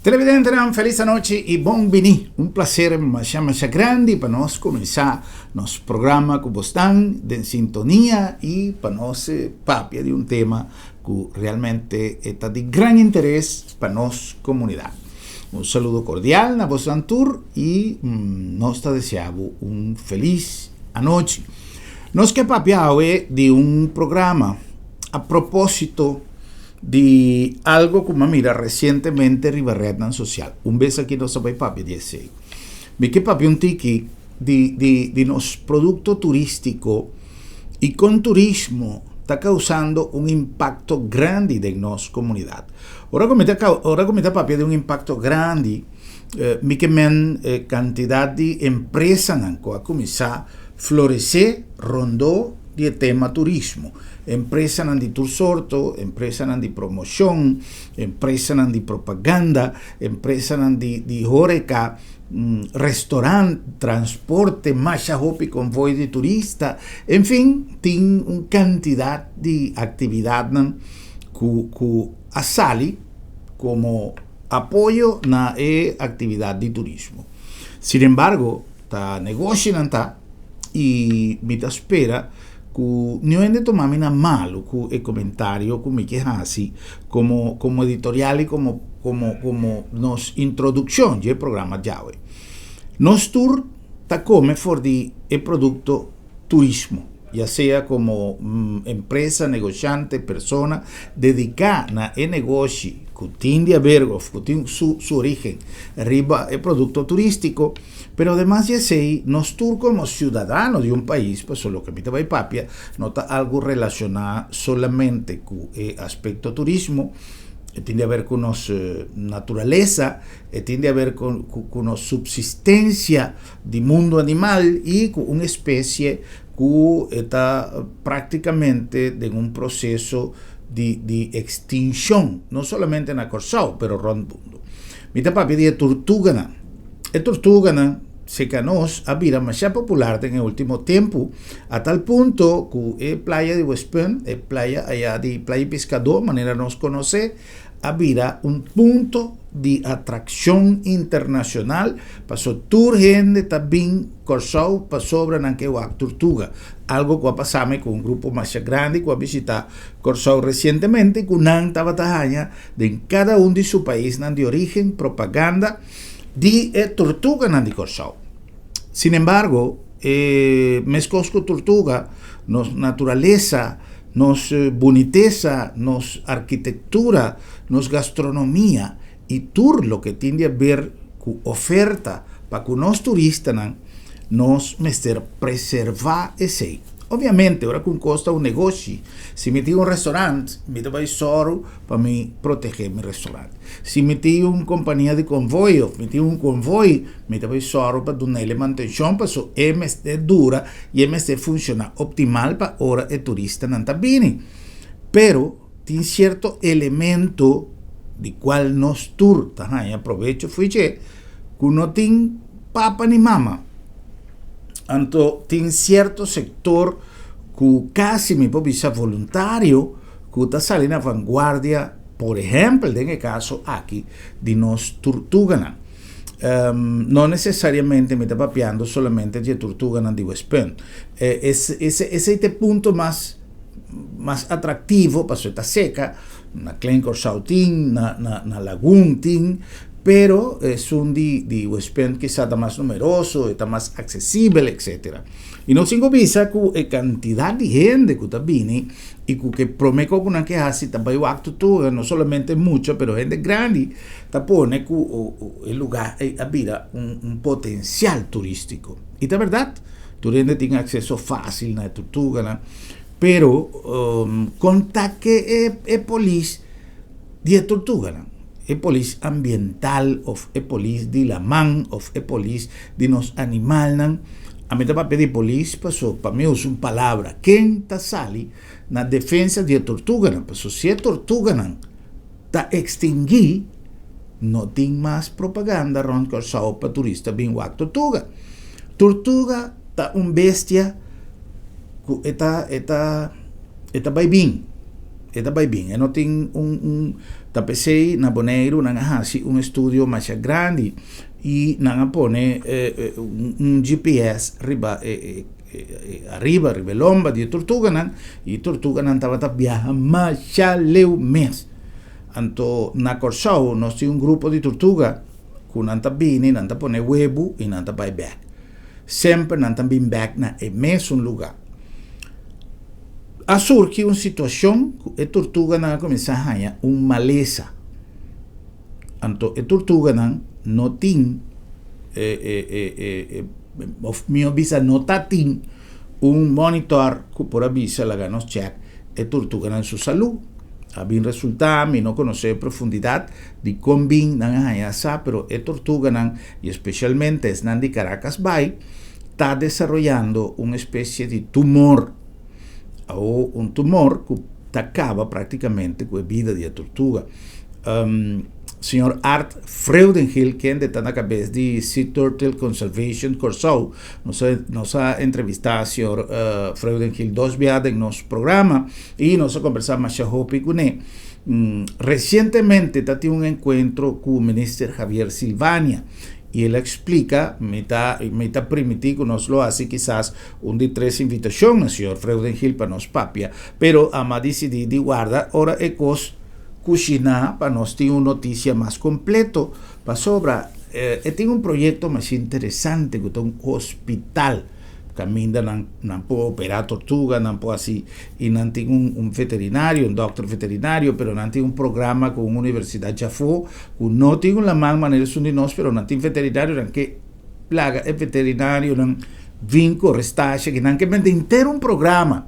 Televidente, feliz noche y bon vini. Un placer más grande para nos comenzar nuestro programa que están en sintonía y para nos papia de un tema que realmente está de gran interés para nuestra comunidad. Un saludo cordial a vos Antur y nos deseamos un feliz anoche. Nos que papia hoy de un programa a propósito de algo como mira recientemente Ribarretan social. Un beso aquí no sabe papi dice. Vi que papi un tiki de nos producto turístico y con turismo está causando un impacto grande en nuestra comunidad. Ahora como está papi de un impacto grande, mi que men cantidad de empresas han comenzado a florecer rondó de tema turismo. Empresas de tour sorto, empresas de promoción, empresas de propaganda, empresas de horeca, restaurante, transporte, marcha hopi, convoy de turista, en fin, tiene una cantidad de actividad que sale como apoyo a la actividad de turismo. Sin embargo, está negocio y me espera que no es de tomarme nada malo con el comentario que me queja así como editorial y como nos introducción del programa ya hoy. Nos tour ta come for di el producto turismo, ya sea como empresa, negociante, persona dedicada a negocio que tiene a ver que tiene su origen arriba el producto turístico, pero además ya sé, nos tour como ciudadanos de un país, pues lo que me te va y papia, nota algo relacionado solamente con el aspecto turismo, tiene a ver con naturaleza, tiene a ver con subsistencia del mundo animal y con una especie que está prácticamente en un proceso de extinción, no solamente en Acorsao, pero rondo. Mi papi de Tortugana. El Tortugana se conoce a vida más popular en el último tiempo, a tal punto que la playa de Westpen, la playa allá de Playa Pescador, manera nos conoce, a vida un punto de atracción internacional, pasó tour gente también Corsao, pasó sobre Nanquehuac, Tortuga, algo que ha pasado con un grupo más grande que ha visitado Corsao recientemente, con una batalla de cada uno de su país de origen, propaganda, de Tortuga de Corsao. Sin embargo, Mescosco Tortuga, nos naturaleza, nos boniteza, nos arquitectura, nos gastronomía y tour lo que tiene a ver con oferta para que los turistas nos mester preservar ese. Obviamente, ahora con costa un negocio. Si me tengo un restaurante, me voy a solo para mí proteger mi restaurante. Si me tengo una compañía de convoy, me tengo un convoy, me voy a solo para darle mantención, para que esté dura y esté funciona optimal para ahora el turista no viene. Pero tiene cierto elemento de cual nos tour, aprovecho fui que no tiene papa ni mama. Anto tiene cierto sector que casi me puede ser voluntario que está saliendo a vanguardia, por ejemplo, en el caso aquí de nos Tortugana. No necesariamente me está papeando solamente de Tortugana de Westpen. Ese es el punto más atractivo para su esta seca, na Clen Corsao na Lagoon pero es un de Westpen que está más numeroso, está más accesible, etc. Y no sin visa que cantidad de gente que está viene y que promete con una que hace también acto no solamente mucho, pero gente grande, está pone que el lugar habita un potencial turístico. Y la verdad, tu gente tiene acceso fácil a Tortuga, pero conta que es polis de Tortuga. El polis ambiental, of el polis de la man, of el polis de nos animales. A mí te va a pedir polis, pasó, para mí es una palabra. ¿Quién está sali na defensa de Tortuga? Pasó, si el Tortuga está extingui, no tiene más propaganda ron Corsao para turistas bien guac Tortuga. Tortuga está un bestia, está bien. Está bien, no tiene tapesei na boneiro na hasi un estudio mais grande e na pone un GPS arriba lomba di tortuga nan e tortuga nan tava viaja mais leu mes. Anto na Corsau nós tinha un grupo di tortuga cu nanta bini, nanta pone huevo e nanta vai back. Sempre nanta bin back na mes un lugar. A surgir uma situação que a tortuga não começa a ganhar uma maleza. Então, a tortuga não tem, minha visa não tem monitor que por avisa lá nos check a tortuga na sua saúde. A bem resultado, me não conhecer a profundidade de como bem não ganhar essa, pero a tortuga não, e especialmente es de Caracas Bay, está desenvolvendo uma espécie de tumor ou um tumor que acaba praticamente com a vida da tortuga. Senhor Art Freudenhill, que está na cabeça de Sea Turtle Conservation Corsau, nos entrevistado o senhor Freudenhill 2 vezes em nosso programa e nós conversamos mais rápido com ele. Recentemente teve um encontro com o ministro Javier Silvania e ele explica, me está permitido que nós lo hace quizás de 3 invitações ao senhor Freudenhill para nós papia, pero ama decidir de guarda, ora é cos cozinhar para nós ter uma notícia mais completa para sobra. Tem um projeto mais interessante que é um hospital que ainda não pode operar tortuga, não pode assim, e não tem um veterinário, um doutor veterinário, pero não tem um programa com a Universidade de Jafo, que não tem uma má maneira de nós, pero não tem veterinário, não que plaga é veterinário, não vinco, restache, que não que ter um programa.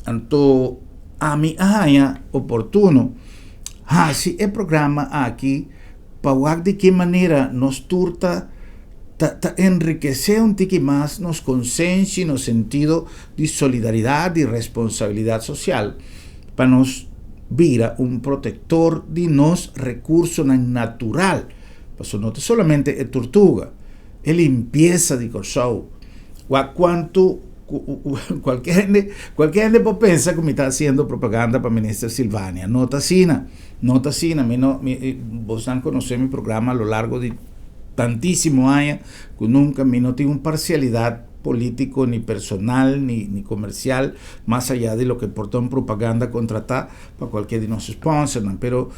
Então, a mim é oportuno se é programa aqui para ver de que maneira nos turta enriquecer um pouco mais nos consciência no sentido de solidariedade e responsabilidade social para nos vira um protetor de nos recursos natural. Porque não é somente a tortuga, é limpeza de Corsau. Quanto qualquer gente pode pensar que me está haciendo propaganda para a ministra Silvania. No está así, vos han conocido mi programa a lo largo de tantísimos años que nunca me no tengo parcialidad político, ni personal, ni comercial, más allá de lo que portó en propaganda contratar para cualquier de nuestros sponsors, pero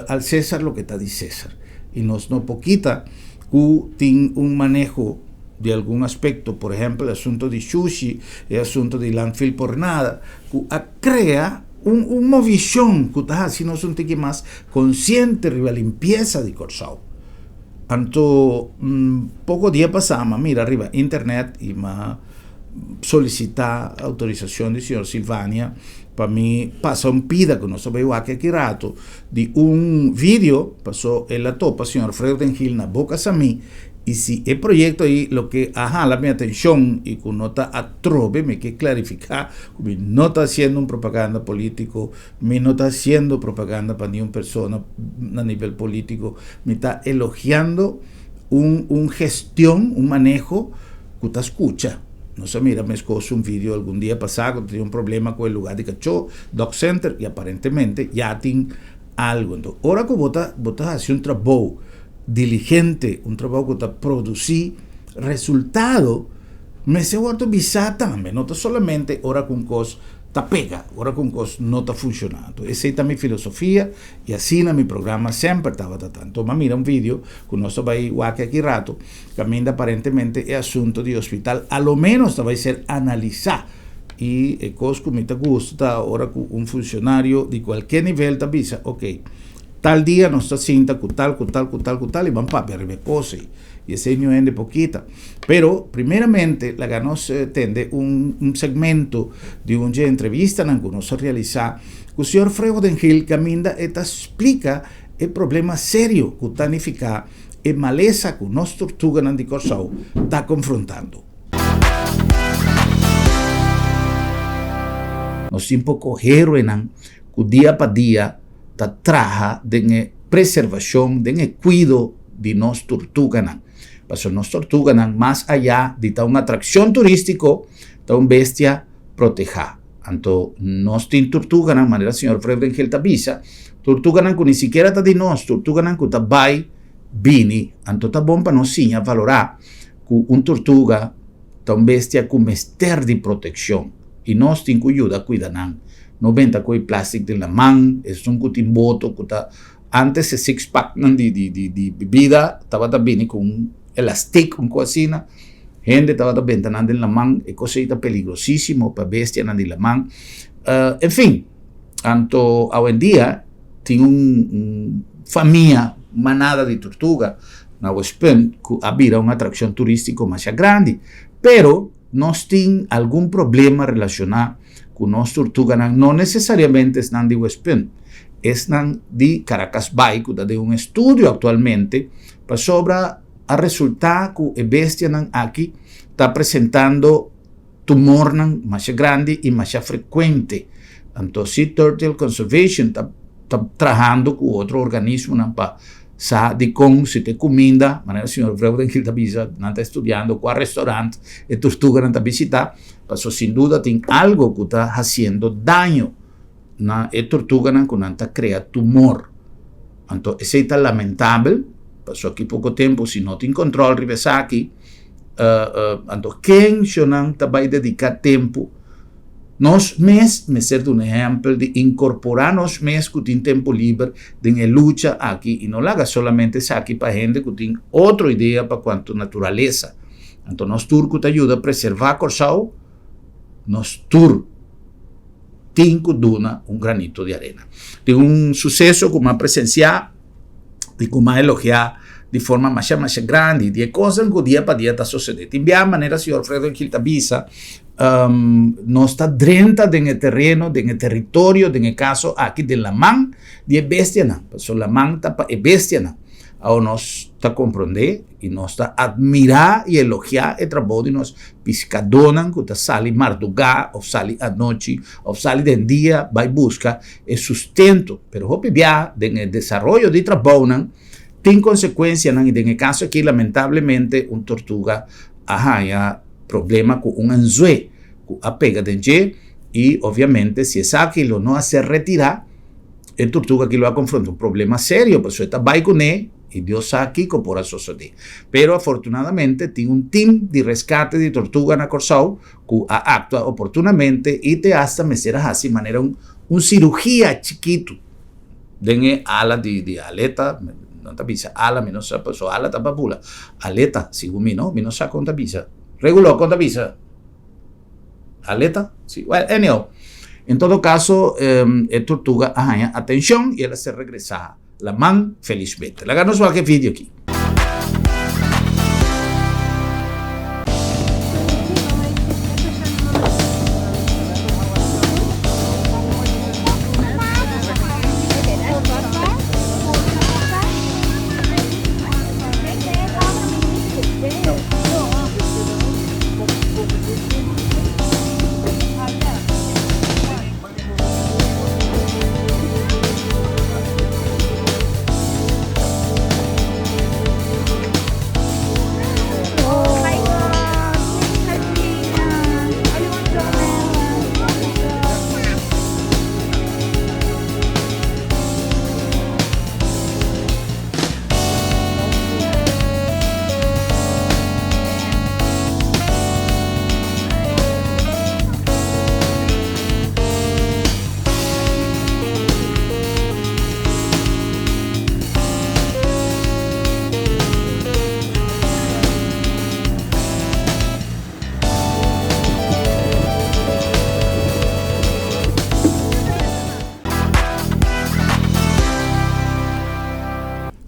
al César lo que está de César. Y no poquita que tiene un manejo de algún aspecto, por ejemplo, el asunto de sushi, el asunto de landfill por nada, que crea una visión que está haciendo un poco más consciente de la limpieza de Corsau. Anto, poco día pasamos, mira, arriba, internet, y más solicitar autorización del señor Silvania, para mí pasa un pida que no sabía aquí rato, de un video, pasó el la topa, señor Freudenhill, na boca a mí, y si el proyecto ahí lo que la mi atención y con nota atrobe me que clarificar que no está haciendo un propaganda político, me no está haciendo propaganda para ninguna persona a nivel político, me está elogiando un gestión, un manejo que te escucha. No sé, mira, me escozo un video algún día pasado, tenía un problema con el lugar de cachorro, Dog Center, y aparentemente ya tiene algo. Entonces, ahora que vos haciendo un trabajo diligente, un trabajo que está producir resultado, me se vuelto bizarro también, no está solamente ahora con cosas está pega, ahora con cosas no está funcionando. Esa es mi filosofía y así en mi programa siempre estaba tratando. Toma, mira un video que no estaba ahí aquí rato, que aparentemente es asunto de hospital, a lo menos va a ser analizar y cosas que me gusta ahora con un funcionario de cualquier nivel te avisa, ok, tal día no está cinta, tal, y van para arriba cosas. Y ese no es de poquita. Pero, primeramente, la ganos tende un segmento de una entrevista en que nos realiza que el señor Freudenhill camina y explica el problema serio que está y maleza que nos tortugas de Corsau está confrontando. Nos tiempo coger que día para día trabaja de preservación, de cuidado de nos tortugas. Pero nos tortugas, más allá de una atracción turística, de una bestia protegida. Entonces, nos tortugas, de manera el señor Freudenhill avisa, Tortuga não ni siquiera tá de nós, tortuga não tá vai bini, então tá bom para nós sim valorar que tortuga tá bestia com mester de proteção e nós tem que cuidar não. Não venta com plástico de la mão, é um que tem boto, que tá antes esse six pack de bebida tava bini com elástico, com cocina. Gente estava ventando na mão, é coisa peligrosíssimo para bestia na mão. Enfim, então, hoje em dia, tem família, manada de tortuga na Westpen, que havia uma atração turística mais grande. Pero, nós temos algum problema relacionado com nossa tortuga, não necessariamente estão de Westpen, estão de Caracas Bay, que de um estudo atualmente sobre a resultar que a bestia aqui está apresentando tumor mais grande e mais frequente. Então, Sea Turtle Conservation está trabalhando com outro organismo para saber como se tem comida, maneira o senhor Freuden que está estudando qual restaurante e tortuga não está visitar, mas sem dúvida tem algo que está fazendo dano na tortuga que não está criando tumor. Então, isso é lamentável. Passou aqui pouco tempo, se não tem controle, regressar aqui. Então, quem não vai dedicar tempo, nós mesmos, me serve um exemplo de incorporar nós mesmos que tem tempo livre de luta aqui, e não laga somente aqui para gente que tem outra ideia para quanto natureza. Então, nós turco te ajuda a preservar a Corsau, nós turco tem que dar granito de arena. Tem sucesso como a presenciar e como elogiar de forma mais grande, de coisas que dia para dia está sucedendo. De a maneira, senhor Fredo, que ele avisa, nós está dentro do terreno, do território, do caso aqui de la mão, de bestia não. Porque la mão está para bestia não. Ao nós está compreender e nós está admirar e elogiar o trabalho de nós pescadores que está sali madrugada, ou sali à noite, ou sali de dia, vai buscar o sustento. Pero o PBA, no desenvolvimento de trabalho, tem consequência, e no caso aqui, lamentavelmente, tortuga arranha problema com anzue, que apega de e, obviamente, se essa aquilo não se retirar, a tortuga que vai confrontar problema sério, porque está vai com ele, e Deus sabe aqui que por suceder. Pero, afortunadamente, tem time de rescate de tortuga na Corsau que atua oportunamente e te hasta mesera assim, maneira cirurgia chiquito, dengue ala de aleta, não tá bisa, ala, menos sabe, so ala tá papula, aleta, segundo mim, não, menos sabe conta bisa, regulou conta bisa, aleta, sim, well, anyhow, em todo caso, a tortuga arranha atenção e ela se regressa la mão felizmente. La ganamos qualquer vídeo aqui.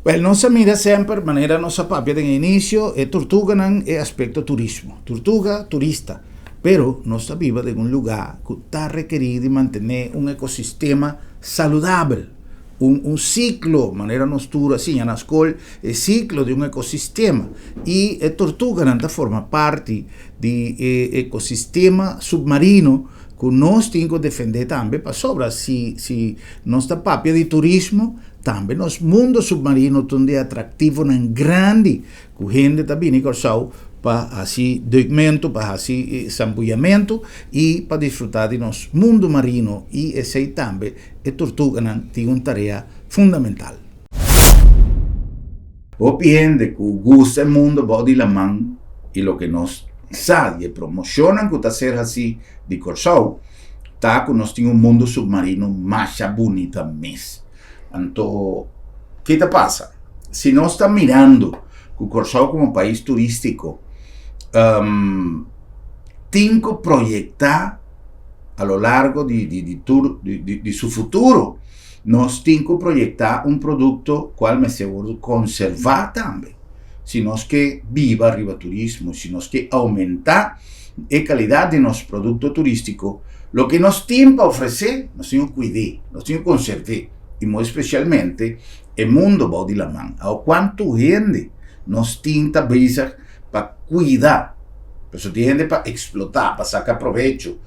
Well, nossa mira sempre, maneira nossa papia de início, é tortuga não é aspecto turismo. Tortuga, turista. Pero nós está viva em um lugar que está requerido de manter um ecossistema saudável. Ciclo, maneira nós tur assim, na escola, é ciclo de um ecossistema. E a tortuga não forma parte do ecossistema submarino que nós temos que defender também, para sobra, se nossa papia de turismo, também nos mundo submarino onde é atrativo grande, que a gente está vindo com para assim documento, para assim sampulhamento e para desfrutar de nosso mundo marino e esse aí também a tortuga tem uma tarefa fundamental. Opiende que gusta el mundo body la man y lo que nos sabe promocionan que está ser así de Corsao, está que nos tiene un mundo submarino más bonito mes. Entonces, ¿qué te pasa? Si no está mirando que Corsao como país turístico, tiene que proyectar a lo largo de su futuro. Nós temos que projetar um produto qual me seguro conservar também. Se nós que viva arriba turismo, se nós que aumentar a qualidade de nosso produto turístico, o que nós temos para oferecer, nós temos que cuidar, nós temos que conservar. E muito especialmente, o mundo vai de la mão. Ao quanto gente nós temos para cuidar, para gente para explotar, para sacar proveito,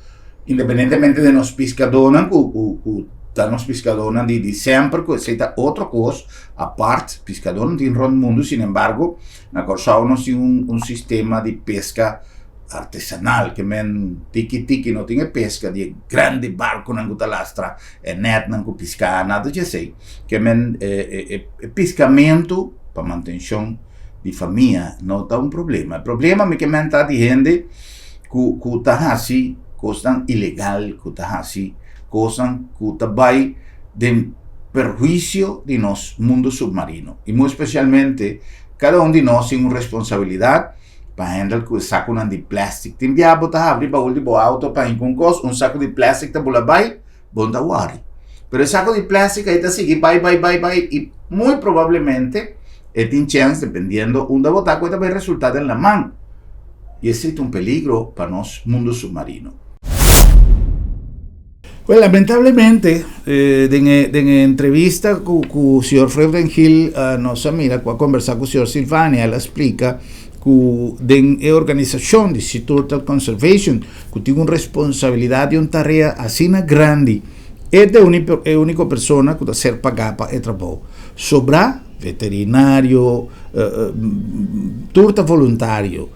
independentemente de nós pescadores, nos pescadores de sempre, que seja outra coisa, a parte, pescador não tem no mundo, sin embargo, na Corsao nós temos um sistema de pesca artesanal, que men tiki-tiki não tem pesca de grande barco, não que lastra, net, não que pescar, nada disso, que men pescamento para manutenção de família não está um problema. O problema é que men está de gente que está assim, coisa ilegal, que está assim, coisa que vai de perjuízo de nosso mundo submarino. E muito especialmente, cada um de nós tem uma responsabilidade para handle que o saco de plástico. Tem que botar abrir baú de boa auto para ir com um saco de plástico tá bola vai, bom da wari. Pero o saco de plástico aí tá seguir vai e muito provavelmente tem chance dependendo onde botar que vai resultar na mão. E esse é um peligro para nosso mundo submarino. Well, lamentablemente, en entrevista con el señor Fredden Hill, nos mira, a conversar con el señor Silvani, él explica que en la organización de Sea Turtle Conservation, que tiene una responsabilidad y una tarea así grande, es de única persona que debe ser pagada para el trabajo. Sobra veterinario, turta voluntario.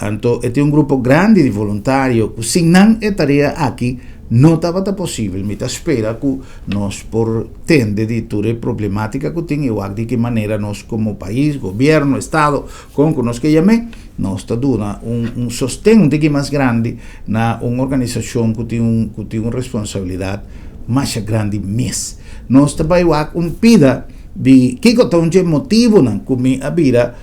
Entonces, es un grupo grande de voluntarios que sin la tarea aquí, não estava possível, mas espera que nós, por tende de toda a problemática que tem, eu acho de que maneira nós, como país, governo, Estado, como que nós que chamamos, nós está dando sostém de que mais grande na uma organização que tem uma responsabilidade mais grande mesmo. Nós também pida de que tem motivo não como a vida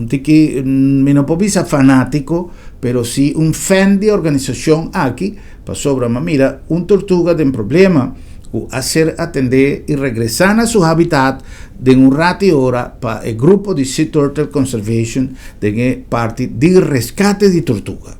de que não pode ser fanático, pero sí fan de organização aqui para sobre mira tortuga tem problema o hacer atender e regressar a seu habitat de rato e hora para o grupo de Sea Turtle Conservation de parte de rescate de tortuga.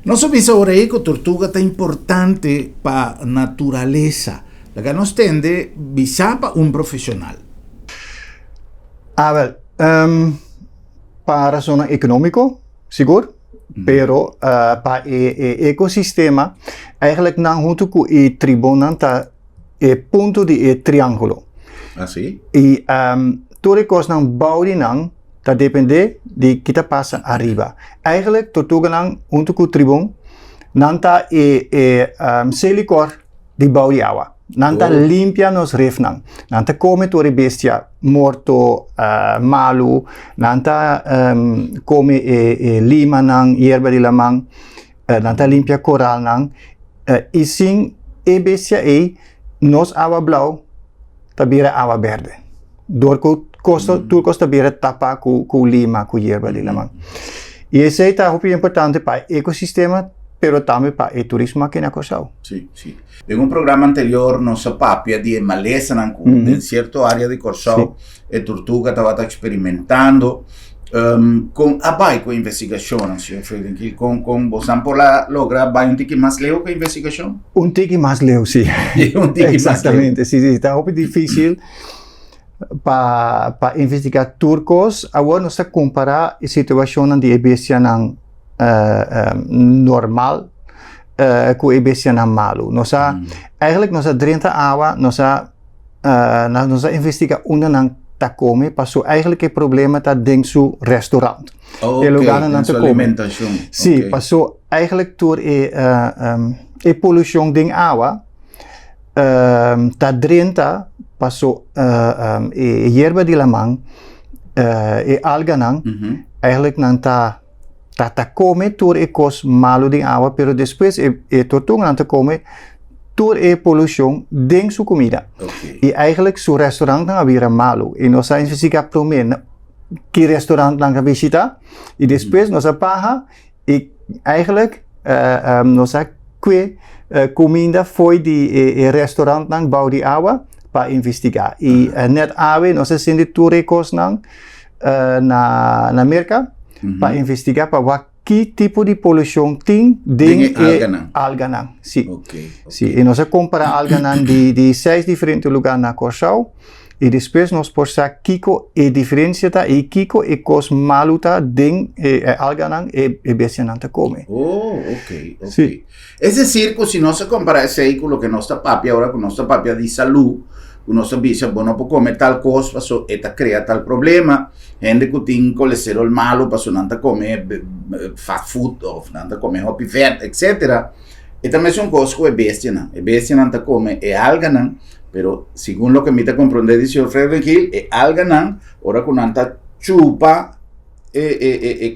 Nós sabemos agora aí que a tortuga está importante para a natureza. La que nos tende bisapa um profissional. Wel, para razão econômico, seguro, pero para o ecossistema, eigenlijk não junto com o tribunal tá ponto de triângulo. Assim? E toda coisa não bouwde não tá depende de que tá passa arriba. Eigenlijk tortuga não junto com o tribunal não tá selicor de bouwde água. Nanta limpia nos rif nang. Nanta come tori bestia morto, malu. Nanta come lima nang, hierba de lamang. Nanta limpia coral nang. Ising bestia nos agua blau, tabira agua verde. Door turcos tabira tapa ku lima, ku hierba de lamang. E esse é muito importante para o ecossistema, pero também para o turismo aqui na Corsao. Sim, sim. Em um programa anterior, nossa papia de maleza em certa área de Corsao, a tortuga estava experimentando com a investigação, senhor Fredenkill, com você por lá logra um tique mais leu com a investigação? Um tique mais leu, sim. Exatamente, sim, está muito difícil para investigar turcos. Agora nós comparar a situação de EBC normal com EBC malo. Eigenlijk nós drinken água, nós investiga onde não tá come, passou eigenlijk o problema tá dentro do restaurante. Okay, lugar não tá come. Sim, okay. Passou eigenlijk door a poluição de água, tá drinken, passou hierba de lamang, alga não, eigenlijk não tá come door e cos malo de água, pero depois tortuga não tá come door e poluição dentro sua comida. Okay. E eigenlijk seu restaurante não havia malo. E nós investigamos primeiro que restaurante não visitar e depois nós paga e eigenlijk nós que comida foi de restaurante não bau de água para investigar. E net ave nós sendo turistas não na América para investigar para que tipo de poluição tem dentro alga não. Sim. Okay. Sim. E nós compara alga não de 6 diferentes lugares na Corsao e depois nós pensar kiko a diferença tá e kiko e cos maluta dentro alga não e bese não tá come. Oh, ok. Sim. É decir, se nós comparar esse aí com o que nossa papia agora com nossa papia de saúde, o nosso bicho bom não pode comer tal coisa, passou eta cria tal problema. Gente que tem colesterol malo, passou não tá comer fast food ou não tá comer happy fat, etc. E também são coisas que é bestia não. É bestia não tá comer é alga não, pero segundo o que me tá compreender o senhor Fredenkill, é alga não, ora que não tá chupa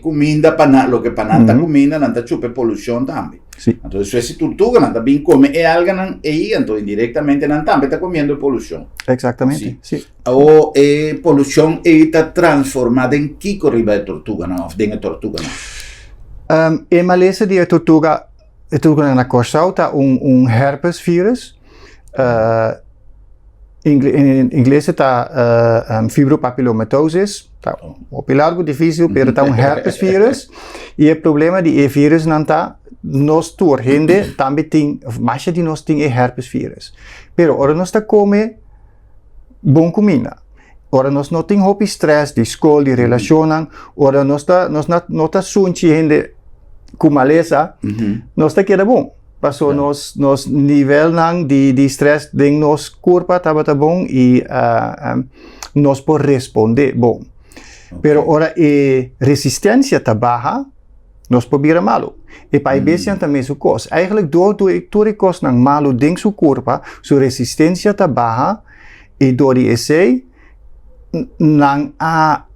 comida para lo que para não tá comida, não tá chupa poluição também. Sí. Entonces, si tortuga não também come e alga não e então indiretamente não também está comendo poluição. Exatamente. Sí. Ou poluição está transformada em que corriba de tortuga não, de tortuga não. Em Malaysia de tortuga na Corsao está herpes vírus. Em inglês está fibropapilomatosis. Tá largo difícil, pero está herpes vírus. E o problema de vírus não está nós gente também tem, mais de nós tem herpes vírus. Pero ora nós tá come bom comida. Ora nós não tem hope stress de escola, de relação, ora nós tá sunchi gente com maleza, nós tá queda bom. Passou nos nível nang de stress dentro nos corpo tá bom e nós por responder bom. Okay. Pero ora resistência tá baixa, nós podemos malo. E para a bestia também é coisa. Eigenlijk door de kost ng malo ding su corpo, sua resistência está baixa e door die essay nang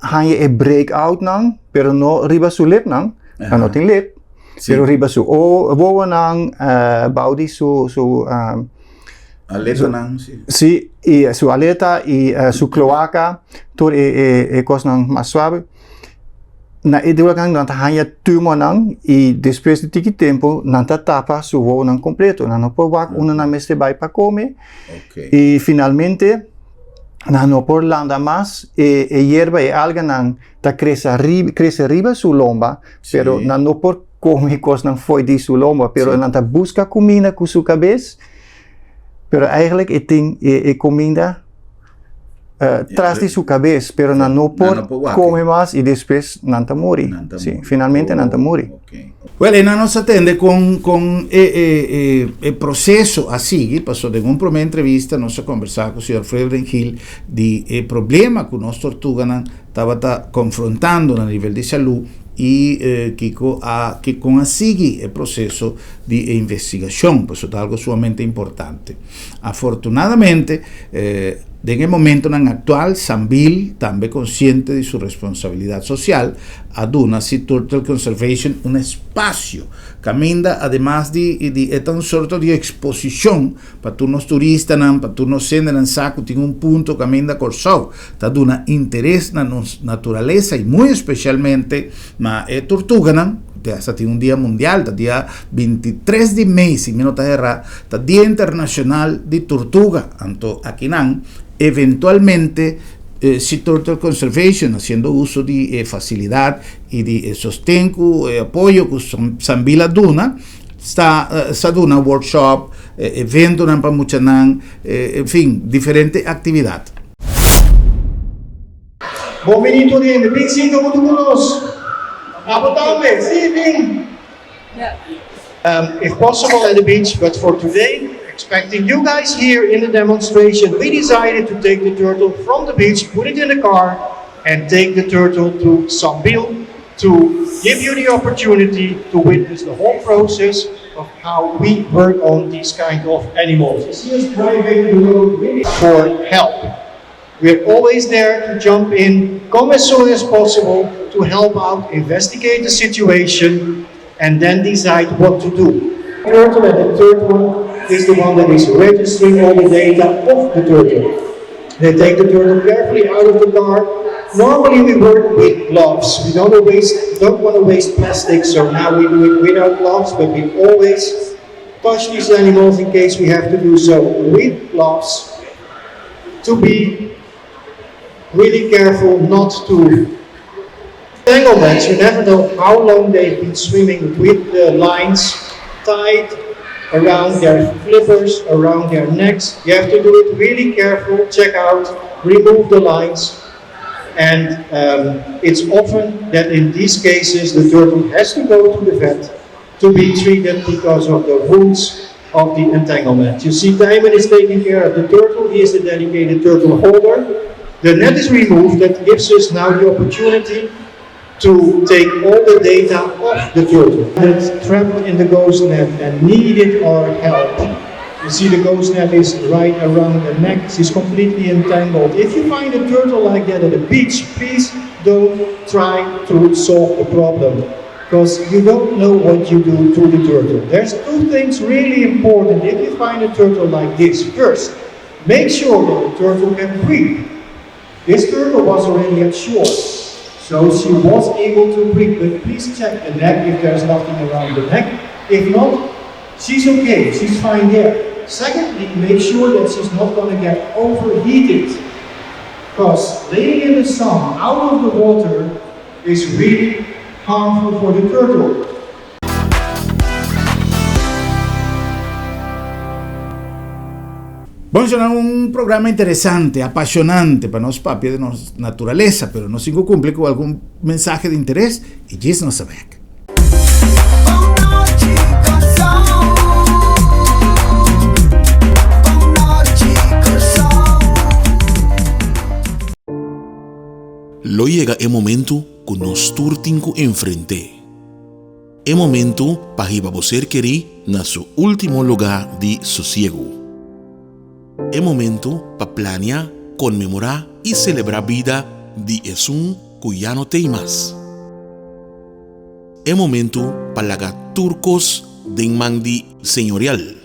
hanya breakout nang, pero no riba su lip nang, não tem lip, pero riba su voa nang baudi su aleta nang sim, e su aleta e su cloaca, todo coisa nang mais suave. Na ideia que não hanya tumor nang e depois de tiki tempo não tapa su voo nang completo, não pode wak una na meste vai para comer. Okay. E finalmente não pode landa mais e hierba e alga nang ta cresce riba su lomba, pero não pode come cosas não foi de su lomba, pero Sí. nanta busca comida com su cabeça, pero eigenlijk comida tras de su cabeça, pero não por come mais e depois nanta mori. Sim, finalmente nanta mori. Okay. Well, ena nos atende con el processo a seguir, passò in una entrevista, noi conversava con il signor Frederick Hill di problema che i nostri tortuga stava confrontando a livello di salute e che con a seguir il processo di investigazione, questo è algo sumamente importante. Afortunadamente, en el momento actual, Sambil, también consciente de su responsabilidad social, aduna Sea Turtle Conservation un espacio que aminda, además de un sorto de exposición para los turistas, para los senderos, saco, tiene un punto que aminda corsau, aduna interés en la naturaleza y muy especialmente ma tortuga, hasta tiene un día mundial, el día 23 de mes, si no está errado, el Día Internacional de Tortuga, anto aquí eventualmente Sea Turtle Conservation, haciendo uso de facilidad y de sostengo, apoyo que Sambila Duna, está duna workshop, evento para muchanan, en fin, diferentes actividades. Bom menino de bem-vindo muito conosco. Abotável, sim, if possible at the beach, but for today, expecting you guys here in the demonstration, we decided to take the turtle from the beach, put it in the car, and take the turtle to Sambil to give you the opportunity to witness the whole process of how we work on these kind of animals. You see us driving the road really for help. We're always there to jump in, come as soon as possible to help out, investigate the situation, and then decide what to do. The turtle, and the third one is the one that is registering all the data of the turtle. They take the turtle carefully out of the car. Normally we work with gloves. We don't want to waste plastic, so now we do it without gloves, but we always touch these animals in case we have to do so with gloves, to be really careful not to entanglements. You never know how long they've been swimming with the lines tied around their flippers, around their necks. You have to do it really careful, check out, remove the lines. And it's often that in these cases the turtle has to go to the vet to be treated because of the wounds of the entanglement. You see, Tijmen is taking care of the turtle. He is the dedicated turtle holder. The net is removed. That gives us now the opportunity to take all the data of the turtle that's trapped in the ghost net and needed our help. You see the ghost net is right around the neck. She's completely entangled. If you find a turtle like that at a beach, please don't try to solve the problem, because you don't know what you do to the turtle. There's two things really important. If you find a turtle like this, first, make sure that the turtle can breathe. This turtle was already at shore, so she was able to breathe, but please check the neck if there's nothing around the neck. If not, she's okay, she's fine there. Secondly, make sure that she's not going to get overheated, because laying in the sun out of the water is really harmful for the turtle. Bueno, será un programa interesante, apasionante para nos papi de nos naturaleza, pero no sigo cumple con algún mensaje de interés y Gis no sabe. Lo llega el momento que nos turtinco enfrente. El momento para que você querer na su último lugar de sosiego. El momento para planear, conmemorar y celebrar vida de Esun que ya no tem más. El momento para lagar turcos de mandi señorial.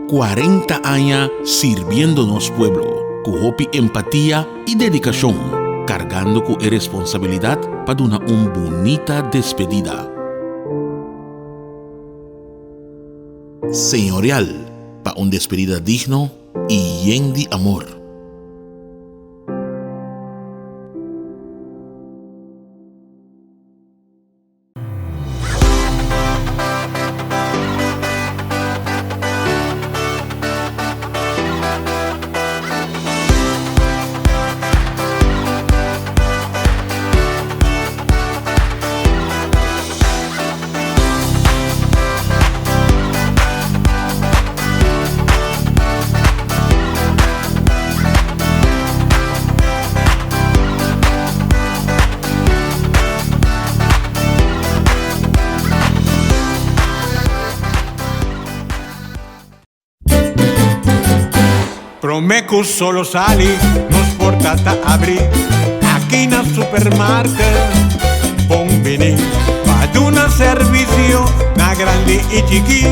40 años sirviéndonos pueblo, con hopi empatía y dedicación, cargando con responsabilidad para dar una bonita despedida. Señorial, para una despedida digno y lleno de amor. Promeco solo sali, nos portata abri. Aqui na supermarket, bombini. Ad una servizio, na grande e chiqui.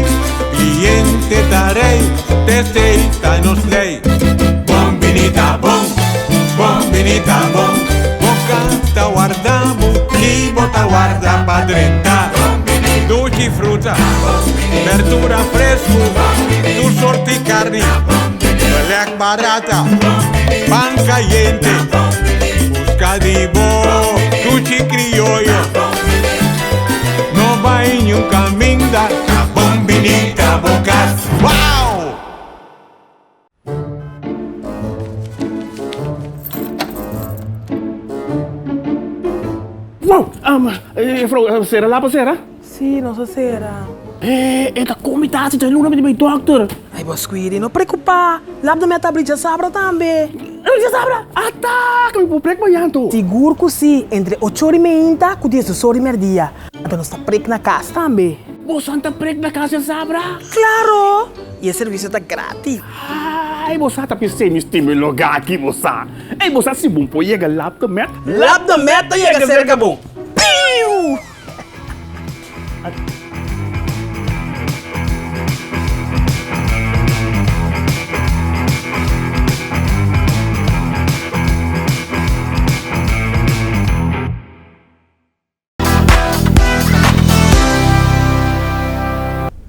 Cliente darei, te sei, ta nos lei. Bombinita bom, bombinita bom. Boca ta guardamo, libo ta guarda padrenta. Dolci frutta, verdura fresco, tu sorti carni, black barata, pan caliente, busca di bo, cuci criollo, no va in un caminda, bombinita bocas, wow! Wow, vrouw, Sarah, laat maar Sarah. Sì, non so se era. Esta comitatie te luna met mijn dokter. Ai, boh, squiri, non preoccupare. L'abdo me tablica sabra também. Je sabra, attack, ik moet prek maar janto. Seguro que sim, entre 8 horas e meia com 10 horas e meia. Então nós tá prek na casa também. Bo santa prek na casa sabra. Claro! E o serviço tá grátis. Ai, bossa tá pensando em stimular aqui, bossa. Ei, bossa, se bom pô, chega lá do met. L'abdo meta e a cerca bom. Piu!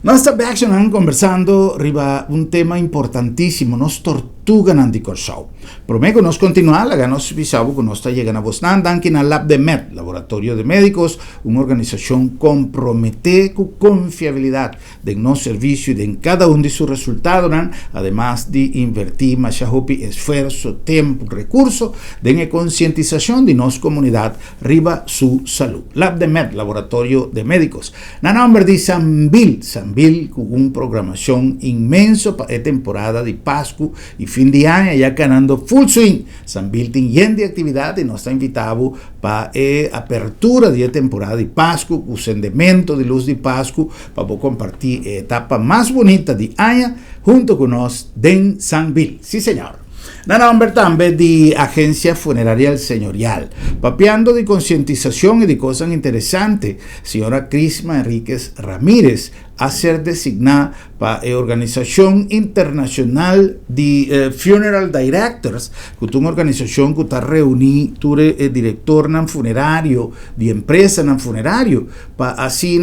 Nós estamos accionando, conversando riba un tema importantísimo, nos tortuga nandi show. Promego nos continuar, la nos visavo que nos está llegando a Bosnan, anche na Lab de Med, Laboratorio de Médicos, una organización compromete con confiabilidad de no servicio y de en cada uno de sus resultados, además de invertir más esfuerzo, tiempo, recursos, de concientización de nos comunidad riba su salud. Lab de Med, Laboratorio de Médicos. Na nombre de Sambil con una programación inmenso para la temporada de Pascua y fin de año, ya ganando full swing. Sambil tiene lleno de actividad y nos está invitado para la apertura de la temporada de Pascua, el encendimiento de luz de Pascua, para compartir la etapa más bonita de año junto con nosotros en Sambil. Sí, señor. Na nombre también de Agencia Funeraria El Señorial, papeando de concientización y de cosas interesantes, señora Crisma Enríquez Ramírez, a ser designada para la Organización Internacional de Funeral Directors, que es una organización que está reunida, tú eres director en funerario, de empresa en funerario, para así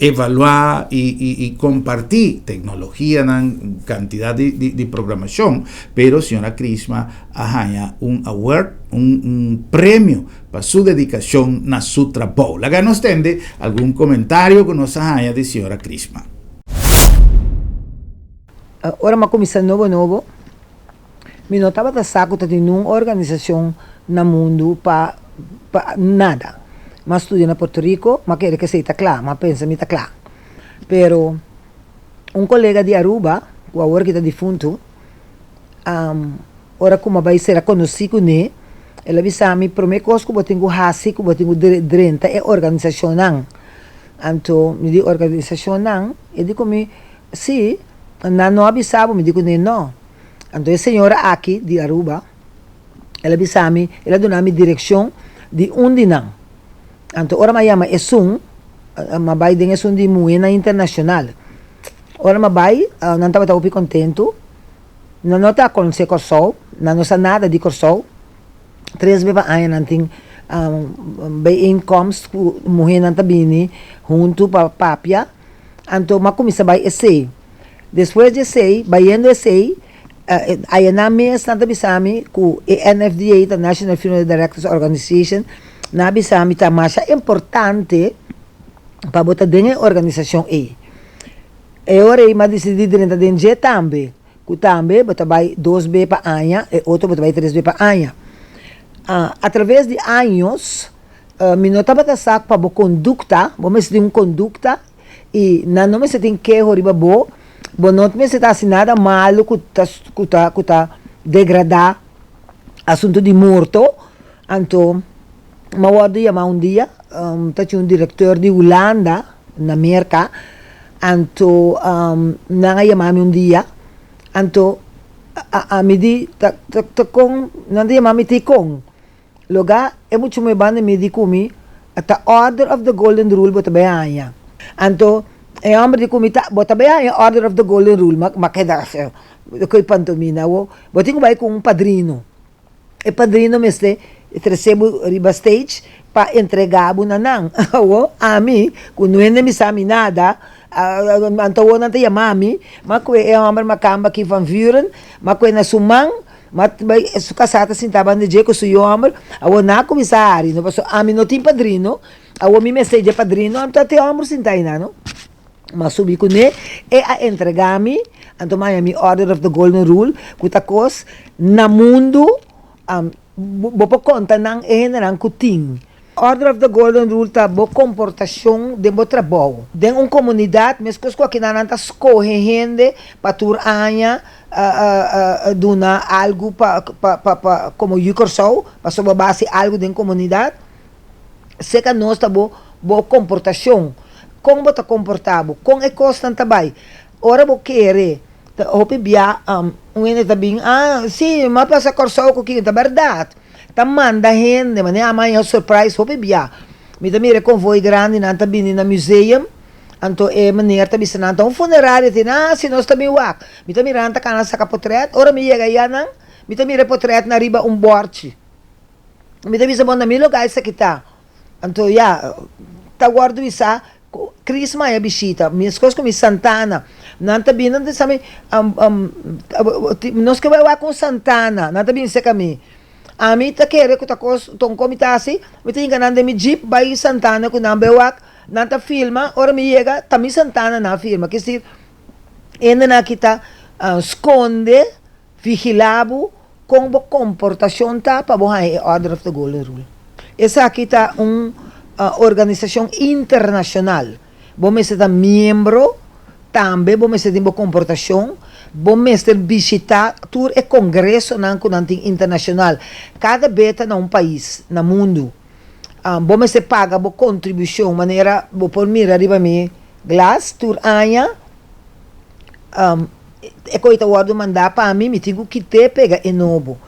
evaluar y compartir tecnología en cantidad de programación, pero señora Crisma ha un award, un premio para su dedicación a su trabajo. La nos tende algún comentario que nos haya de señora Crisma. Ora uma comissão novo, me notava da saco de nenhuma organização no mundo para nada. Mas estudio na Puerto Rico, mas quero que seja claro, mas pensa que está claro. Pero um colega de Aruba, o agora que está defunto, ora como vai ser conhecido né, ele avisa-me para mim que eu tenho hasi, que eu tenho direito é organização não. Então, me diz organização não, e digo-me, sim, não avisava, me digo não. Então, a senhora aqui de Aruba, ela avisa-me, ela deu-me direção de onde não. Então, ora me chama Esum, ma vai de Esum de Moena Internacional. Ora me vai, não estava tão contento, não está com o Corsol, não sabe nada de Corsol. 3 vezes a não tem bijeenkomst, morrer não está bem, junto para Papia. Então, ma começa a esse. Depois de esse, vai indo esse, aí na mesa não está bem, com a NFDA, a National Funeral Directors Organization, na bisami ta mais importante para botar dentro da organização e ora mas decidi dentro da DNG também que também botar vai 2 vezes para ano e outro botar vai 3 vezes para ano através de anos me notava da saco para boa conduta vamos ter conduta e não me se tem que riba bom não me se está assinada malo que tá degradar assunto de morto então Mawado ia um dia, tinha diretor de Holanda, na América, então, não ia um dia, então, me di kong nanti mami ti kong loga muito me banda me di kumi at the order of the golden rule bota bayanya anto hombre di kumi ta bota bayanya order of the golden rule makeda ko'y pantomina wo boting ko ba kung padrino padrino mesle recebo riba stage pa entregabo na nang wo ami kunuene mi sami nada antawo nante ya mami makwe hombre makamba ki van vuren makwe na sumang bay sukasata sintaban de ko suyo hombre awo na komisari no paso ami no tim padrino awo mi message padrino am tate hombre sintay na no masubi ko ne a entregami anto maya mi order of the golden rule kutakos na mundo bopo conta nang nang kuting order of the golden rule ta bo comportação de bo trabalho den comunidade mesmo que aqui na nanta escorre gente para tur anya duna algo pa como yukorsau para sobre base algo den comunidade seca nós tá bo comportação como bo tá comportado com é constante bai ora bo querer hope bia ene tabing sim mas passa corsau com que tá verdade manda gente, mas amanhã surprise hope bia. Me também é convoy grande nanta bini na museum. Anto maneira tabi sa nanta funerário tin se nós também wak. Me também ranta kana sa kapotret. Ora me chega yan me também potret na riba borte. Me também sa bon na milo guys sa kita. Anto ta guardo isa Christmas é bisita, minhas coisas como Santana, não tá bem, não tá sabe, nós que vai lá com Santana, não tá bem se caminho. A mim tá querendo que tá com comitasi, me tem ganhando mi jeep vai Santana com nambewak, não tá filma, ora me chega, tá mi Santana na firma, que se ainda na kita esconde, vigilabo, com comportação tá para borrar order of the golden rule. Essa aqui tá organização internacional. Vamos ser membro, também vamos ser de comportação, vamos ser visitar todo o congresso internacional. Cada beta na país, no mundo. Vamos ser paga por contribuição, maneira, por mim, arriba me glass, tur anya, é coisa que eu mandar para mim, me tenho que ter pega e novo.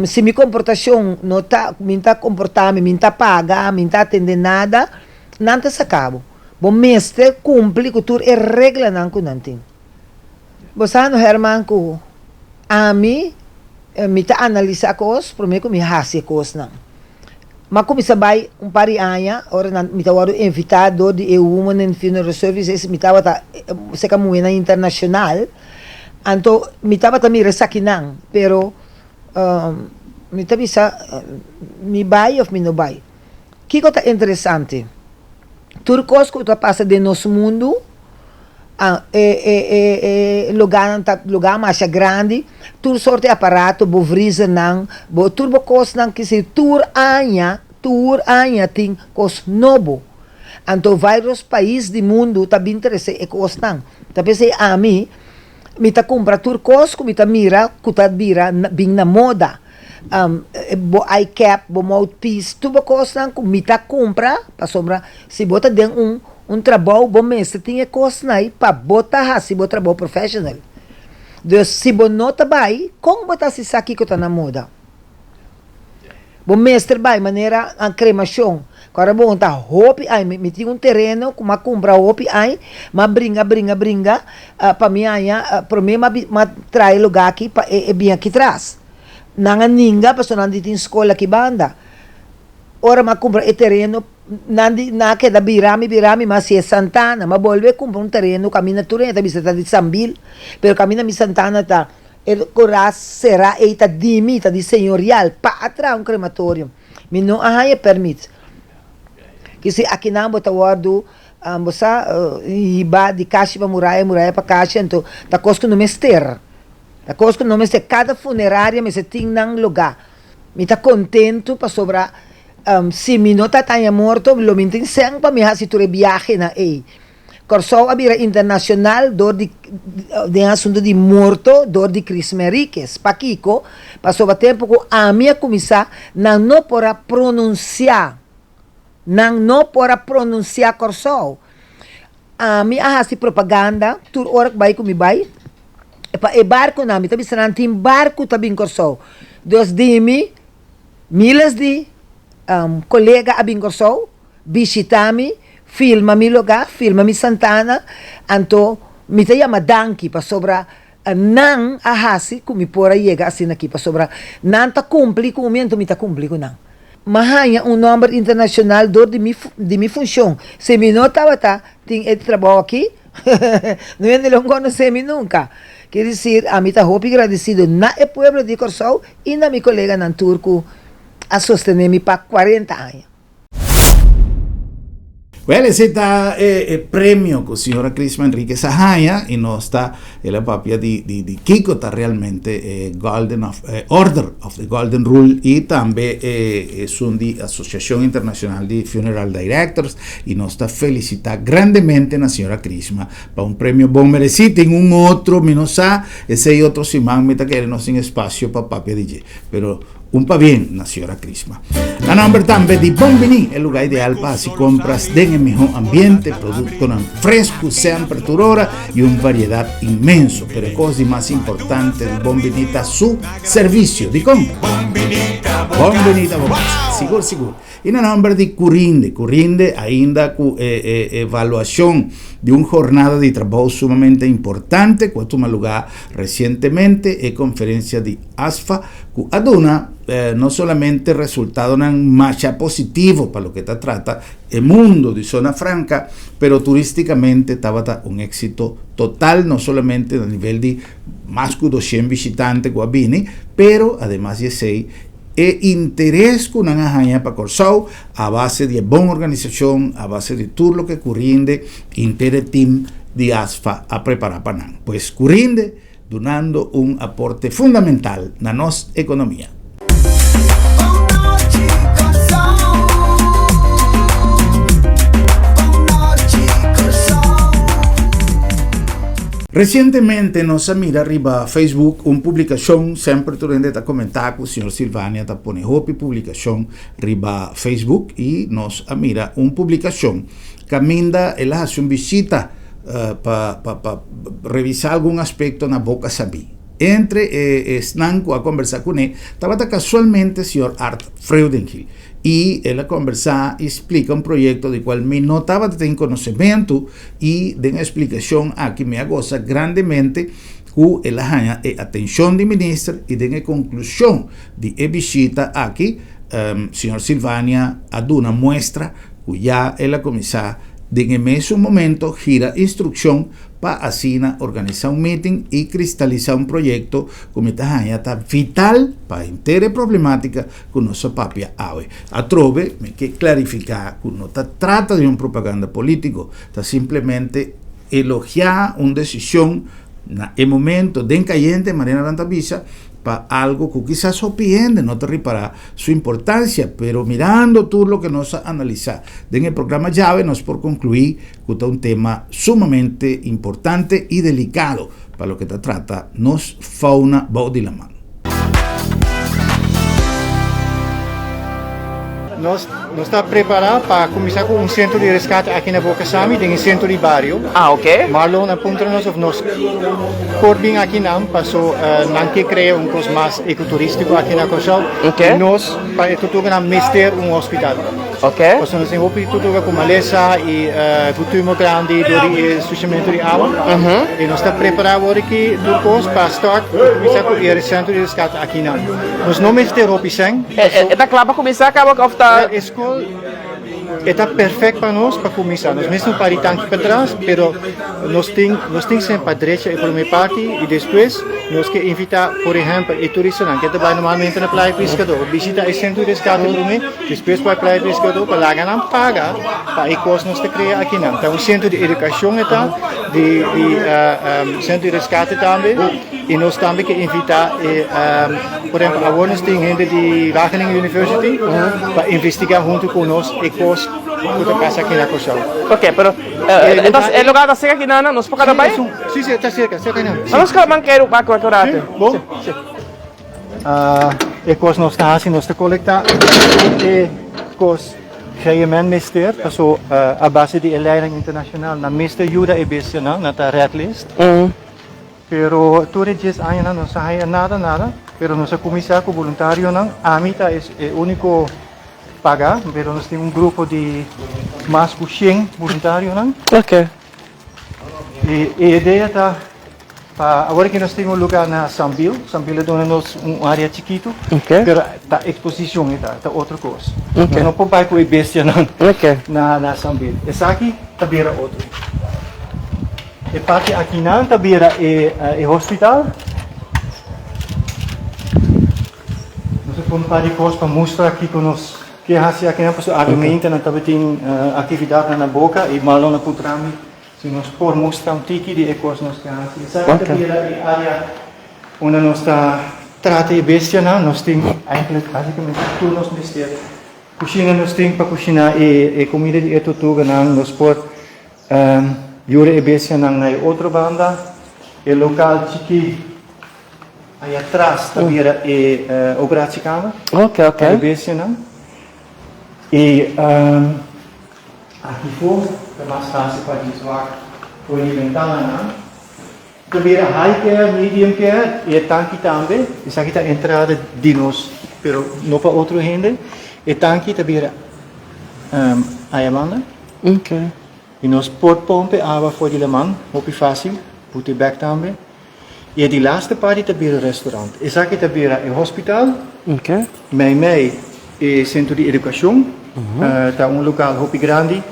Se minha comportação não está, me está comportando, me está paga, me está atendendo nada, não está sacado. Bom mestre cumpre com tudo e regra não com nanting. Você não herman com a mim, me está analisar coisas, por mim que me hasse coisas não. Mas como sabe pari anya, ora me está invitado de Women and Funeral Services, me estava se caminhando internacional, então me estava também resaquinando, pero me tabi sa me vai ou me não vai. Que coisa interessante. Turcos que tu passa de nosso mundo, lugar mais grande, tur sorte aparato, bo vrisa nang, bo turbo cos nang que se tur anya tem cos novo. Então vários países do mundo também interessa e cos nang. Tapi se a mim me tá compra turcos, me tá mira, kuta bira bing na moda. Bo eye cap, bo mouthpiece, tudo coisa que me tá compra, para sobra, se bota dentro trabalho, bom mestre tinha coisa aí para botar se bota trabalho profissional. Dus se bo nota vai, como botar se aqui que tá na moda. Bom mestre vai maneira a cremação. Agora bom tá hopi ai me tinha terreno com uma compra hopi ai, mas bringa para mim aí, para mim ma trai lugar aqui para bem aqui atrás. Nanga ninga paso nandito in escola ki banda. Ora ma compra e terreno na che da birami ma si è Santana, ma volve compra un terreno cammina Turena, tabi stata di Sambil, pero cammina mi Santana ta el coras será eita dimita di señorial pa atra un crematorio. Mi no ahai permit. Que se aqui na bota guardo bosa iba di Kashiba muraya pa Kashi, então ta cosco no mester. A coisa que não me sei, cada funerária me se tem num lugar. Me está contento para sobrar. Se me não está morto, lo me tem sempre para me fazer tudo viagem na ei. Corso a bira internacional dor de assunto de morto, dor de Cris Meriques. Pa Kiko, para sobrar tempo que a minha comissão não pora pronunciar. Não pora pronunciar corso. A minha fazer propaganda, tur hora que vai comigo vai. Pa e barco nami, tabi sanan tim barco tabi corso. Dos dimi, milas de colega abin corso, visitami, filma mi lugar, filma mi Santana, anto mi te llama Danki pa sobra nan ahasi kung mi pora llega assim aqui pa sobra nan ta cumpli com o miento mi ta cumpli com nan. Mahanya um número internacional de mi função. Se mi não tava tem esse trabalho aqui, não é não conhece mi nunca. Quer dizer, a mi ta hopi agradecido na e pueblo de Corsol e na mi colega nan turco a sostener mi pa 40 anos. Well, ese está el premio con signora Crisma Enrique Sahaya y no está la papia di Kiko está realmente Order of the Golden Rule y también es un di Asociación Internacional de Funeral Directors y nos está felicita grandemente la signora Crisma para un premio bon merecido en un otro minosa ese otro simán meta que no sin espacio para papia DJ pero un pa bien la signora Crisma. La nombre también de Bombini, el lugar ideal para si compras en el mejor ambiente, producto fresco, siempre turora y una variedad inmenso. Pero la cosa más importante de Bombini es su servicio de compra. Bombinita, seguro. Y la nombre de Curinde ainda con evaluación de una jornada de trabajo sumamente importante, que tuvo lugar recientemente en conferencia de ASFA, que aduna no solamente resultado en marcha positivo para lo que te trata el mundo de zona franca, pero turísticamente estaba un éxito total, no solamente a nivel de más de 200 visitantes guabini, pero además de 6 interés con una agencia para Corsol a base de buena organización, a base de todo lo que Curinde, inter team de ASFA a preparar para nan. Pues Curinde donando un aporte fundamental a nuestra economía. Recientemente nos mira arriba a Facebook una publicación, siempre durante esta comentar con el señor Silvania, ta pone hopi publicación arriba a Facebook y nos mira una publicación que minda él hace una visita para revisar algún aspecto en la boca sabí. Entre Snanco a conversar con él, estaba casualmente el señor Art Freudenhill. Y él conversa y explica un proyecto del cual me notaba de conocimiento y de una explicación aquí me goza grandemente con la atención del ministro y de una conclusión de la visita aquí, señor Silvania, a una muestra que ya él comenzó de en ese momento gira instrucción para así organizar un meeting y cristalizar un proyecto como esta está vital para entera problemática con nuestra propia AVE. A trove, me que clarificar que no se trata de una propaganda político, está simplemente elogiar una decisión en el momento de encayente Mariana Rantavisa para algo que quizás sorprende, no te repara su importancia, pero mirando todo lo que nos analiza en el programa llave, nos por concluir que es un tema sumamente importante y delicado para lo que te trata, nos fauna body la mano. Nós estamos preparados para começar com centro de resgate aqui na Boca Sami, tem um centro de bairro. Ah, ok. Marlon aponta-nos of nós corbim aqui não, passou não que criar coisa mais ecoturístico aqui na Corsol. Ok. Nós para tudo na mister hospital. Ok. Nós temos tudo com maleza e cultura grande do surgimento de água. E nós estamos preparados aqui depois para start começar com o centro de resgate aqui não. Nós não mister opção. Está claro para começar acaba com A escola está perfeita para nós para começar. Nós mesmo para ir tanto para trás, mas nós temos sempre a direita e para a minha parte e depois nós que invitar, por exemplo, o turista que trabalha normalmente na praia pescador, visita o centro de resgate para mim, depois para a praia pescador para lá não paga para a coisa nós criar aqui não. Então o centro de educação está, de centro de resgate também e nós também que invitar, por exemplo, agora nós temos gente de Wageningen University para investigar junto com nós e coisas que passa aqui na Corsol. Ok, pero el lugar está cerca aqui na nos para cada bairro? Sim, está cerca não. Nós que manqueiro para corporate. Bom. E coisas nós está assim, nós está coletar e coisas Geëmen mister, also a base de leiding internacional na mister Juda e Besena na ta red list. Pero toda 10 años no se haya nada. Pero nuestro comisario voluntario, a mitad es el único paga, pero nos tiene un grupo de más de 100 voluntarios. Ok. E a ideia está, agora que nós temos um lugar na Sambil é dando-nos área chiquito, Ok. pero está exposição, está outra coisa. Ok. Nós não podemos com a bestia não, Ok. na Sambil. Esse aqui está beira outro. E parte aqui não está beira é hospital. Nós podemos para coisas para mostrar aqui com nós que assim aqui não posso argumentar, não também tem atividade na boca e mal na putrami. Se nós por mostrar tiki de ecos nós que assim. Sabe que a área onde nós está trata e bestia nós tem eigenlijk basicamente tudo nós bestia. Cozinha nós tem para cozinhar e comida de tortuga nós por jure e bestia na outra banda e local chiqui aí atrás também é operações Ok, ok. e bestia e aqui fora, é mais fácil para visualizar por ventana. Também a high care, medium care e tanque também. Isso aqui está a entrada de nós, mas não para outro gente. E tanque também a Amanda. Ok. E nós podemos pompe água for de mão, muito fácil, put it back também. E de laatste parte também o restaurante. Isso aqui também é o hospital. Ok. Mij é centro de educação. Está local muito grande.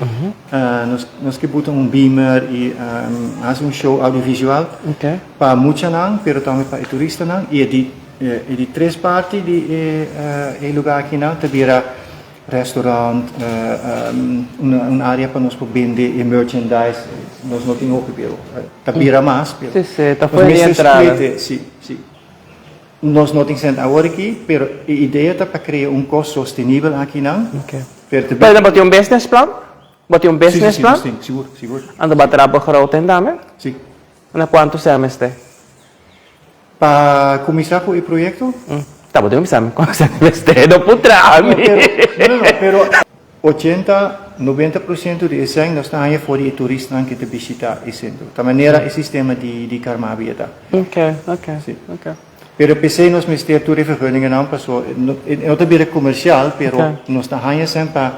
Nós que botamos beamer e fazemos show audiovisual Ok. para muitos não, mas também para turistas não. E de 3 partes de lugar aqui não, também restaurante, uma área para nós vender e merchandise. Nós não temos o também mais. Sim, está fora de entrada. Sim. Nós não temos agora aqui, mas a ideia é para criar custo sustentável aqui não. Ok. Pero Bati um business plan? Bati um business plan? Sim, seguro. Ando ba trabalho em dame? Sim. Na quanto semestre? Para começar com o projeto? Tá, bati um semestre. Não putrami. Não, pero 80-90% de esse ano nós estamos aí fora de turistas que te visitar o centro. Da maneira o sistema de Karmabia está. Ok. Sim. Ok. Pero PC nós ministério de vergunningen não passou. Não é bem comercial, pero nós estamos aí sempre para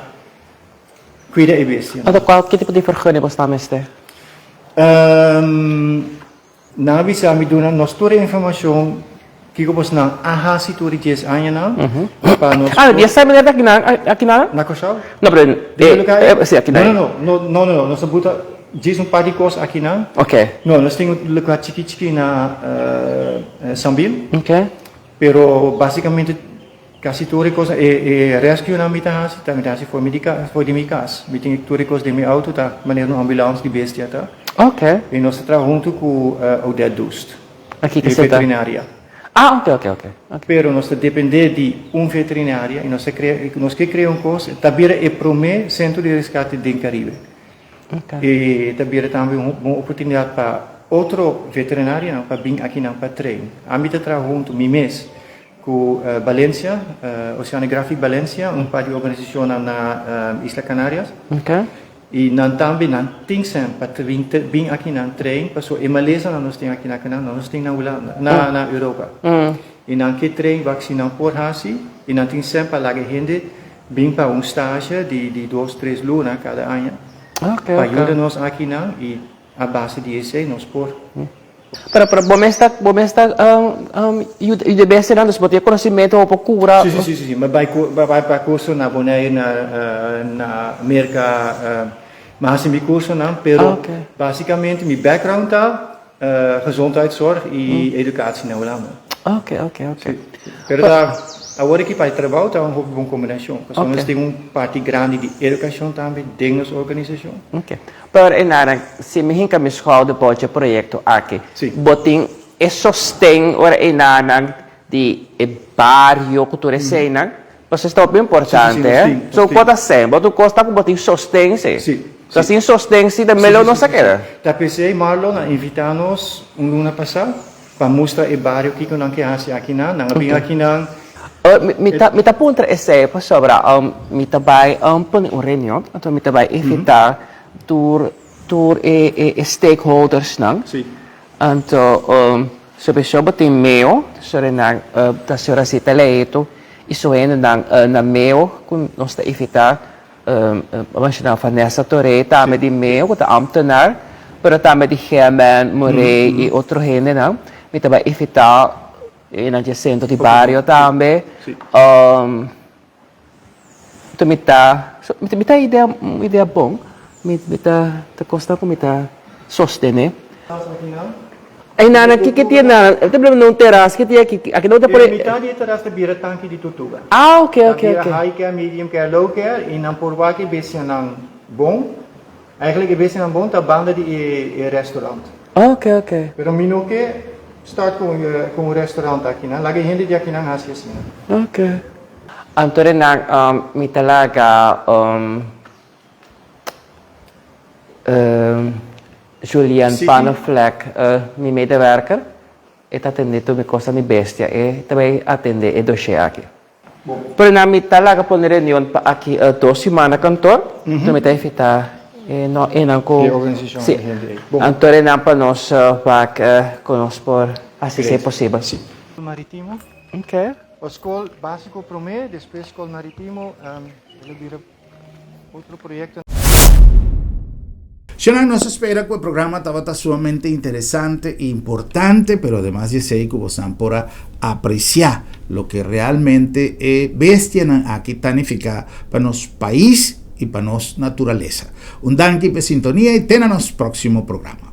cuidar e bestia. Ano, qual que tipo de vergunning você está mestre? Na bisa mi dona nós toda a informação que eu posso não ahasi toda 10 anos não. Para nós. Ah, dia sai mulher aqui na? Na Cochal? Não, pero sim, aqui na. Não, nós bota diz par de coisas aqui não. Ok. Não, nós temos lugar chiqui na Sambil. Ok. Pero basicamente quase todas as coisas é rescue na mitahasi, também assim foi de minha casa. Me tem todas as coisas de meu auto, tá, maneira no ambulância de bestia tá. Ok. E nós trabalhamos junto com o Dead Dust. Aqui que de você tá? veterinária. Ah, ok. Pero nós depender de veterinária e nós que criamos coisa, também é promê centro de resgate do Caribe. Ok. E também uma oportunidade para outro veterinário para vir aqui para treino. A mim trabalho junto mês com Valência, Oceanographic Valência, par de organização na Isla Canárias. Ok. E também não tem sempre para vir aqui na treino, porque em Malésia nós temos aqui nós temos na Europa. E não que treino vacina por Hasi, e não tem sempre lá gente vir para estágio de 2-3 lunas cada ano. Ok. Para ajudar nós aqui e a base de esse nós por. Pero bomesta e de best não, você tem conhecimento ou procura. Sim, mas vai para curso na Bonaire na América, mas me curso não, pero basicamente meu background tá gezondheidszorg e educatie na Holanda. Ok. Pero agora que para trabalho tá uma boa combinação, porque nós temos parte grande de educação também dentro da organização. Ok. Pero inarang se me hinka miscal de pode projeto aqui. Boting e sostém ora inarang de barrio cultura cena. Você está bem importante, é? So pode ser, mas tu costa com boting sostém se. Sim. So assim sostém se da melhor não saqueira. Da PC Marlon a invitar-nos luna passada para mostrar o barrio que não quer aqui na aqui na Mita punta esse pa sobra mita vai pun un reunião, então mita vai invitar tur e stakeholders nang. Sim. Anto, sobre botin meo, sobre nang, ta sora si teleito, iso nang na meo, kung nos ta ifita, mas na Vanessa Torre, tame di meo, kung ta ambtenaar, pero tame di Herman, Morey, e outro rene nang, mita ba ifita, in adjacente di barrio tame, mita idea bom, mita ta costa ko mita sostene. Ay nana kikitiya na, tabla nung teras kitiya aqui não dá por. Metade é terás de bira tanque de tutuga. Ah, ok. High care, medium care, low care, e não por aqui bem nang bom. Eigenlijk é bem nang bom, tá banda de restaurante. Ok. Pero mino que start com o restaurante aqui, né? Lagi hindi dia aqui nang hasil sini. Ok. Antore nang mi talaga Julian Panoflek, mi medewerker, het attendeto mi cosa mi bestia e também atende e dossier aqui. Pero na mi talaga po reunião pa aqui 2 semanas kantor, mi tayo fita no enanko. Sí. Antore nang pa nos pak conos por assim se possível. Marítimo. Ok. O escola básico primeiro, depois escola marítimo, ele vira outro projeto. Xana nos espera que el programa estaba sumamente interesante e importante, pero además yo sé que vos han por apreciar lo que realmente bestia aquí tanifica para nos país y para nos naturaleza. Un danke por sintonía y tenanos próximo programa.